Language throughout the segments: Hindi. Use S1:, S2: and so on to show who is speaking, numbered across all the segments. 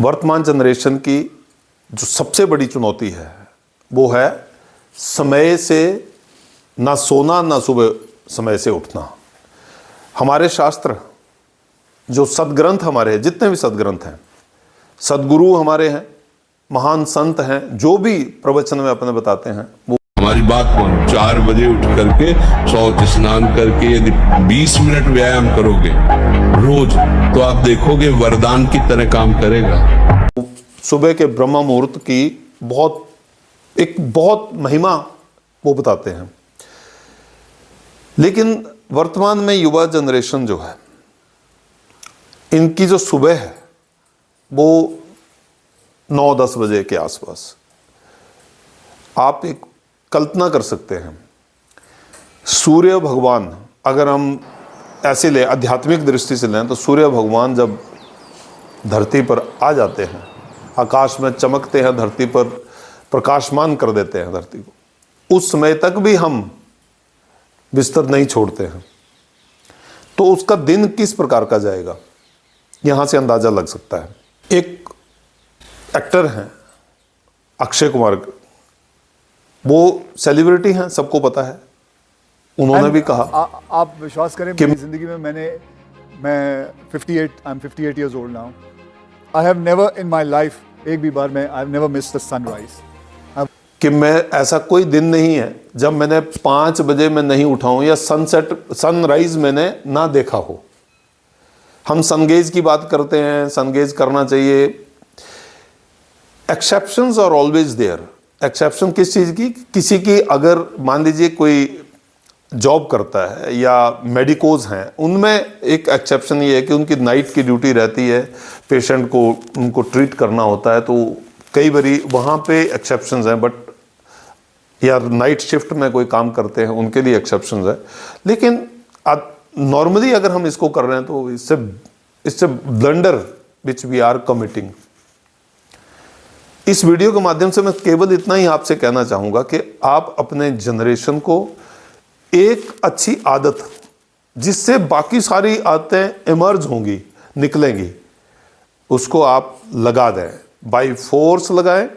S1: वर्तमान जनरेशन की जो सबसे बड़ी चुनौती है वो है समय से ना सोना ना सुबह समय से उठना। हमारे शास्त्र जो सदग्रंथ हमारे हैं, जितने भी सदग्रंथ हैं, सदगुरु हमारे हैं, महान संत हैं, जो भी प्रवचन में अपने बताते हैं वो
S2: हमारी बात कौन 4 बजे उठ करके शौच स्नान करके यदि 20 मिनट व्यायाम करोगे रोज तो आप देखोगे वरदान की तरह काम करेगा।
S1: सुबह के ब्रह्म मुहूर्त की बहुत महिमा वो बताते हैं। लेकिन वर्तमान में युवा जनरेशन जो है, इनकी जो सुबह है वो 9-10 बजे के आसपास। आप एक कल्पना कर सकते हैं, सूर्य भगवान अगर हम ऐसे ले आध्यात्मिक दृष्टि से लें तो सूर्य भगवान जब धरती पर आ जाते हैं, आकाश में चमकते हैं, धरती पर प्रकाशमान कर देते हैं धरती को, उस समय तक भी हम बिस्तर नहीं छोड़ते हैं, तो उसका दिन किस प्रकार का जाएगा यहां से अंदाजा लग सकता है। एक एक्टर हैं अक्षय कुमार, वो सेलिब्रिटी हैं, सबको पता है। उन्होंने भी कहा
S3: आप विश्वास करें मेरी जिंदगी में मैं 58 years old now. I have never in my life एक भी बार मैं I've never missed the sunrise.
S1: कि मैं ऐसा कोई दिन नहीं है जब मैंने 5 बजे में नहीं उठा हूं या सनराइज मैंने ना देखा हो। हम सनगेज की बात करते हैं, सनगेज करना चाहिए। Exceptions are always there. Exception किस चीज़ की? किसी की अगर मान लीजिए कोई जॉब करता है या मेडिकोज हैं, उनमें एक एक्सेप्शन ये है कि उनकी नाइट की ड्यूटी रहती है, पेशेंट को उनको ट्रीट करना होता है, तो कई बारी वहाँ पे एक्सेप्शंस हैं। बट या नाइट शिफ्ट में कोई काम करते हैं उनके लिए एक्सेप्शंस है। लेकिन नॉर्मली अगर हम इसको कर रहे हैं तो इससे blunder which we are committing. इस वीडियो के माध्यम से मैं केवल इतना ही आपसे कहना चाहूँगा कि आप अपने जनरेशन को एक अच्छी आदत, जिससे बाकी सारी आदतें इमर्ज होंगी, निकलेंगी, उसको आप लगा दें। बाय फोर्स लगाएं,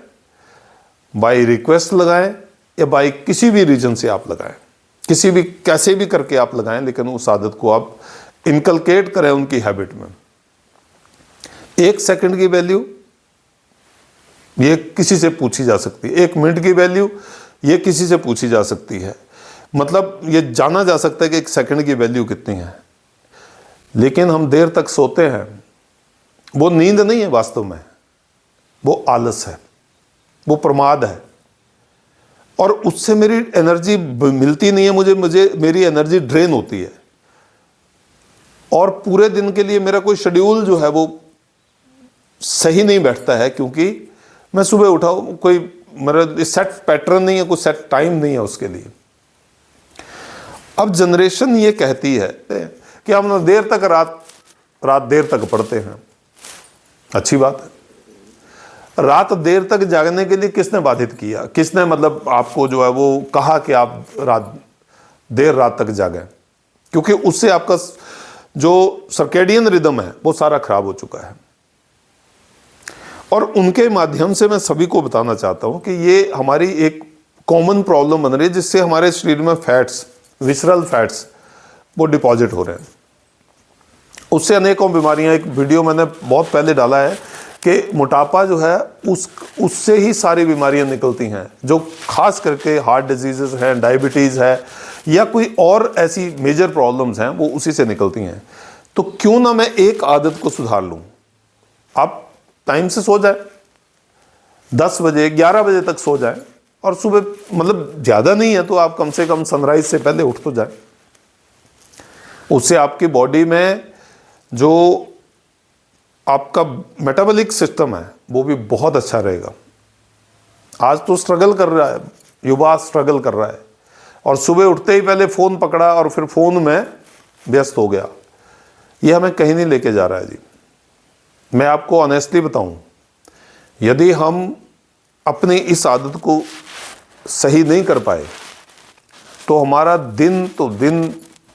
S1: बाय रिक्वेस्ट लगाएं या बाय किसी भी रीजन से आप लगाएं, किसी भी कैसे भी करके आप लगाएं, लेकिन उस आदत को आप इनकलकेट करें उनकी हैबिट में। 1 सेकंड की वैल्यू ये किसी से पूछी जा सकती है, 1 मिनट की वैल्यू ये किसी से पूछी जा सकती है। मतलब ये जाना जा सकता है कि 1 सेकंड की वैल्यू कितनी है। लेकिन हम देर तक सोते हैं, वो नींद नहीं है वास्तव में, वो आलस है, वो प्रमाद है, और उससे मेरी एनर्जी मिलती नहीं है, मुझे मेरी एनर्जी ड्रेन होती है, और पूरे दिन के लिए मेरा कोई शेड्यूल जो है वो सही नहीं बैठता है, क्योंकि मैं सुबह उठा हूं, कोई मेरा सेट पैटर्न नहीं है, कोई सेट टाइम नहीं है उसके लिए। अब जनरेशन ये कहती है कि हम रात देर तक पढ़ते हैं। अच्छी बात है। रात देर तक जागने के लिए किसने बाधित किया? किसने मतलब आपको जो है वो कहा कि आप देर रात तक जागें? क्योंकि उससे आपका जो सर्केडियन रिदम है वो सारा खराब हो चुका है। और उनके माध्यम से मैं सभी को बताना चाहता हूं कि ये हमारी एक कॉमन प्रॉब्लम बन रही है, जिससे हमारे शरीर में फैट्स, विसरल फैट्स वो डिपॉजिट हो रहे हैं। उससे अनेकों बीमारियां, एक वीडियो मैंने बहुत पहले डाला है कि मोटापा जो है उससे ही सारी बीमारियां निकलती हैं, जो खास करके हार्ट डिजीजेस हैं, डायबिटीज़ है या कोई और ऐसी मेजर प्रॉब्लम्स हैं, वो उसी से निकलती हैं। तो क्यों ना मैं एक आदत को सुधार लूँ। आप टाइम से सो जाए, 10 बजे 11 बजे तक सो जाए, और सुबह मतलब ज़्यादा नहीं है तो आप कम से कम सनराइज से पहले उठ तो जाए। उससे आपकी बॉडी में जो आपका मेटाबॉलिक सिस्टम है वो भी बहुत अच्छा रहेगा। आज तो स्ट्रगल कर रहा है, युवा स्ट्रगल कर रहा है, और सुबह उठते ही पहले फ़ोन पकड़ा और फिर फ़ोन में व्यस्त हो गया। ये हमें कहीं नहीं लेके जा रहा है जी। मैं आपको ऑनेस्टली बताऊं, यदि हम अपनी इस आदत को सही नहीं कर पाए तो हमारा दिन तो दिन,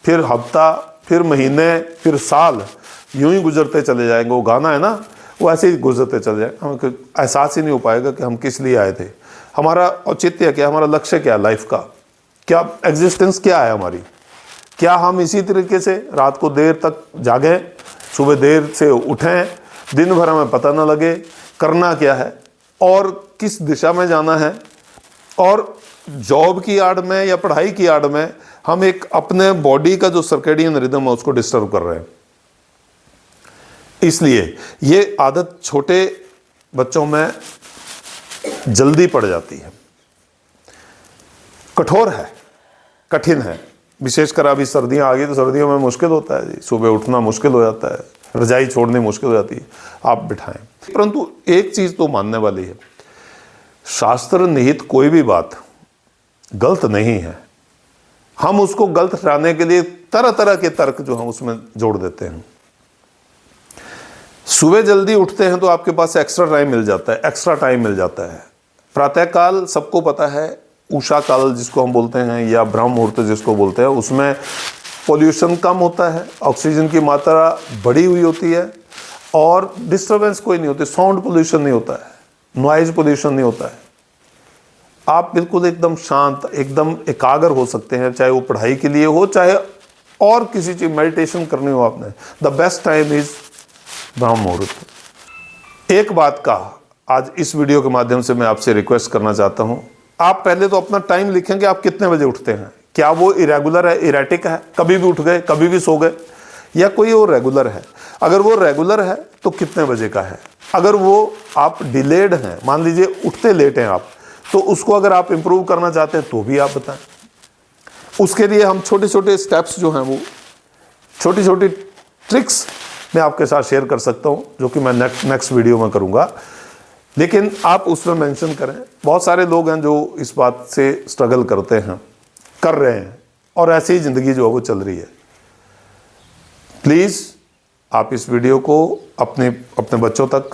S1: फिर हफ्ता, फिर महीने, फिर साल यूं ही गुजरते चले जाएंगे। वो गाना है ना, वो ऐसे ही गुजरते चले जाए, हमें कोई एहसास ही नहीं हो पाएगा कि हम किस लिए आए थे, हमारा औचित्य क्या, हमारा लक्ष्य क्या है लाइफ का, क्या एग्जिस्टेंस क्या है हमारी। क्या हम इसी तरीके से रात को देर तक जागें, सुबह देर से उठें, दिन भर हमें पता ना लगे करना क्या है और किस दिशा में जाना है, और जॉब की आड़ में या पढ़ाई की आड़ में हम एक अपने बॉडी का जो सर्केडियन रिदम है उसको डिस्टर्ब कर रहे हैं। इसलिए ये आदत छोटे बच्चों में जल्दी पड़ जाती है, कठोर है, कठिन है। विशेषकर अभी सर्दियां आ गई तो सर्दियों में मुश्किल होता है जी, सुबह उठना मुश्किल हो जाता है, रजाई छोड़नी मुश्किल हो जाती है, आप बिठाएं। परंतु एक चीज तो मानने वाली है, शास्त्र निहित कोई भी बात गलत नहीं है। हम उसको गलत ठहराने के लिए तरह तरह के तर्क जो हम उसमें जोड़ देते हैं। सुबह जल्दी उठते हैं तो आपके पास एक्स्ट्रा टाइम मिल जाता है, एक्स्ट्रा टाइम मिल जाता है। प्रातःकाल सबको पता है, उषा काल जिसको हम बोलते हैं या ब्रह्म मुहूर्त जिसको बोलते हैं, उसमें पोल्यूशन कम होता है, ऑक्सीजन की मात्रा बढ़ी हुई होती है और डिस्टर्बेंस कोई नहीं होती, साउंड पोल्यूशन नहीं होता है, नॉइज पोल्यूशन नहीं होता है। आप बिल्कुल एकदम शांत, एकदम एकाग्र हो सकते हैं, चाहे वो पढ़ाई के लिए हो, चाहे और किसी चीज मेडिटेशन करनी हो आपने। द बेस्ट टाइम इज ब्रह्म मुहूर्त। एक बात का आज इस वीडियो के माध्यम से मैं आपसे रिक्वेस्ट करना चाहता हूं, आप पहले तो अपना टाइम लिखेंगे, आप कितने बजे उठते हैं। क्या वो इरेगुलर है, इरेटिक है, कभी भी उठ गए कभी भी सो गए, या कोई वो रेगुलर है। अगर वो रेगुलर है तो कितने बजे का है। अगर वो आप डिलेड हैं, मान लीजिए उठते लेट हैं आप, तो उसको अगर आप इंप्रूव करना चाहते हैं तो भी आप बताएं। उसके लिए हम छोटे छोटे स्टेप्स जो हैं, वो छोटी छोटी ट्रिक्स मैं आपके साथ शेयर कर सकता हूं, जो कि मैं नेक्स्ट वीडियो में करूंगा। लेकिन आप उसमें मेंशन करें। बहुत सारे लोग हैं जो इस बात से स्ट्रगल करते हैं, कर रहे हैं, और ऐसी ही ज़िंदगी जो है वो चल रही है। प्लीज़ आप इस वीडियो को अपने बच्चों तक,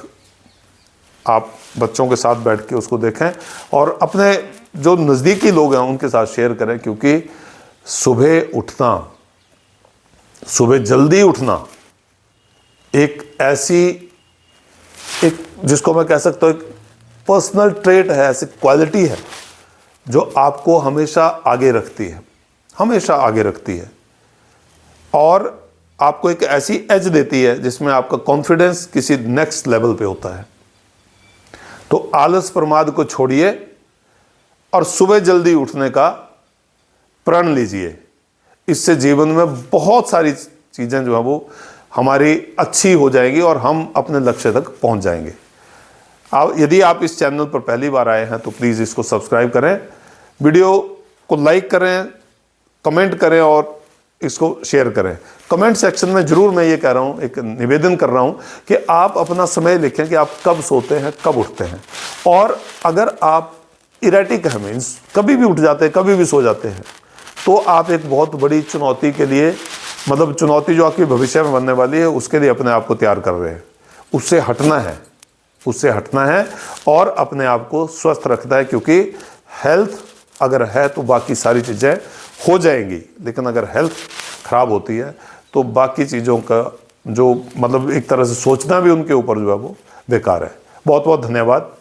S1: आप बच्चों के साथ बैठ के उसको देखें और अपने जो नज़दीकी लोग हैं उनके साथ शेयर करें, क्योंकि सुबह उठना, सुबह जल्दी उठना एक जिसको मैं कह सकता हूँ एक पर्सनल ट्रेट है, ऐसी क्वालिटी है जो आपको हमेशा आगे रखती है, हमेशा आगे रखती है, और आपको एक ऐसी एज देती है जिसमें आपका कॉन्फिडेंस किसी नेक्स्ट लेवल पे होता है। तो आलस प्रमाद को छोड़िए और सुबह जल्दी उठने का प्रण लीजिए। इससे जीवन में बहुत सारी चीज़ें जो है वो हमारी अच्छी हो जाएंगी और हम अपने लक्ष्य तक पहुंच जाएंगे। यदि आप इस चैनल पर पहली बार आए हैं तो प्लीज़ इसको सब्सक्राइब करें, वीडियो को लाइक करें, कमेंट करें और इसको शेयर करें। कमेंट सेक्शन में ज़रूर मैं ये कह रहा हूँ, एक निवेदन कर रहा हूँ कि आप अपना समय लिखें कि आप कब सोते हैं, कब उठते हैं। और अगर आप इरेटिक हैं, मीन्स कभी भी उठ जाते हैं कभी भी सो जाते हैं, तो आप एक बहुत बड़ी चुनौती के लिए, मतलब चुनौती जो आपके भविष्य में बनने वाली है, उसके लिए अपने आप को तैयार कर रहे हैं। उससे हटना है, उससे हटना है और अपने आप को स्वस्थ रखना है, क्योंकि हेल्थ अगर है तो बाकी सारी चीज़ें हो जाएंगी, लेकिन अगर हेल्थ खराब होती है तो बाकी चीज़ों का जो मतलब एक तरह से सोचना भी उनके ऊपर जो है वो बेकार है। बहुत बहुत धन्यवाद।